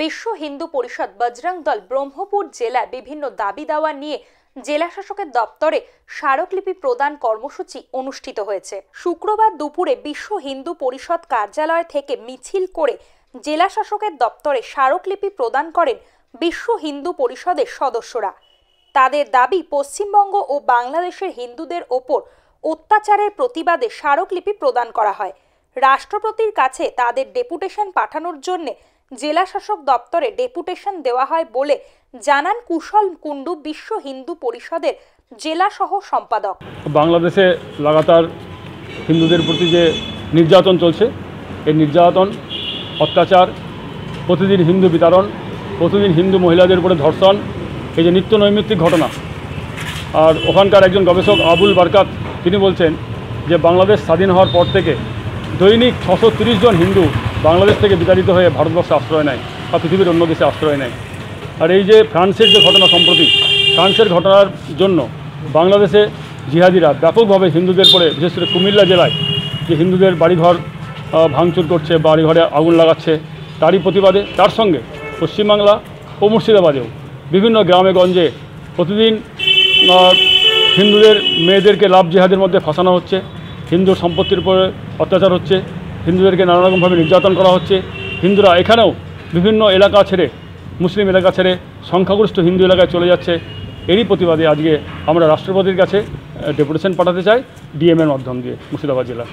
বিশ্ব হিন্দু পরিষদ বজরং দল ব্রহ্মপুর জেলায় বিভিন্ন দাবি দাওয়া নিয়ে জেলা শাসকের দপ্তরে স্মারকলিপি প্রদান কর্মসূচি অনুষ্ঠিত হয়েছে। শুক্রবার দুপুরে বিশ্ব হিন্দু পরিষদ কার্যালয় থেকে মিছিল করে জেলা শাসকের দপ্তরে স্মারকলিপি প্রদান করেন বিশ্ব হিন্দু পরিষদের সদস্যরা। তাদের দাবি, পশ্চিমবঙ্গ ও বাংলাদেশের হিন্দুদের ওপর অত্যাচারের প্রতিবাদে স্মারকলিপি প্রদান করা হয়। রাষ্ট্রপতির কাছে তাদের ডেপুটেশন পাঠানোর জন্য জেলা শাসক দপ্তরে ডেপুটেশন দেওয়া হয় বলে জানান কুশল কুণ্ডু বিশ্ব হিন্দু পরিষদের জেলা সহ সম্পাদক। বাংলাদেশে লাগাতার হিন্দুদের প্রতি যে নির্যাতন চলছে, এই নির্যাতন, অত্যাচার, প্রতিদিন হিন্দু বিতাড়ন, প্রতিদিন হিন্দু মহিলাদের উপরে ধর্ষণ, এই যে নিত্য নৈমিত্তিক ঘটনা। আর ওখানকার একজন গবেষক আবুল বারকাত তিনি বলছেন যে বাংলাদেশ স্বাধীন হওয়ার পর থেকে দৈনিক 630 জন হিন্দু বাংলাদেশ থেকে বিতাড়িত হয়ে ভারতবর্ষে আশ্রয় নেয় বা পৃথিবীর অন্য দেশে আশ্রয় নেয়। আর এই যে ফ্রান্সের যে ঘটনা, সম্প্রতি ফ্রান্সের ঘটনার জন্য বাংলাদেশে জিহাদিরা ব্যাপকভাবে হিন্দুদের পরে, বিশেষ করে কুমিল্লা জেলায় যে হিন্দুদের বাড়িঘর ভাঙচুর করছে, বাড়িঘরে আগুন লাগাচ্ছে, তারই প্রতিবাদে তার সঙ্গে পশ্চিমবাংলা ও মুর্শিদাবাদেও বিভিন্ন গ্রামে গঞ্জে প্রতিদিন হিন্দুদের মেয়েদেরকে লাভ জিহাদের মধ্যে ফাঁসানো হচ্ছে, হিন্দু সম্পত্তির উপরে অত্যাচার হচ্ছে, হিন্দুদেরকে নানা রকমভাবে নির্যাতন করা হচ্ছে। হিন্দুরা এখানেও বিভিন্ন এলাকা ছেড়ে, মুসলিম এলাকা ছেড়ে সংখ্যাগরিষ্ঠ হিন্দু এলাকায় চলে যাচ্ছে। এরই প্রতিবাদে আজকে আমরা রাষ্ট্রপতির কাছে ডেপুটেশন পাঠাতে চাই ডিএমের মাধ্যম দিয়ে মুর্শিদাবাদ জেলা।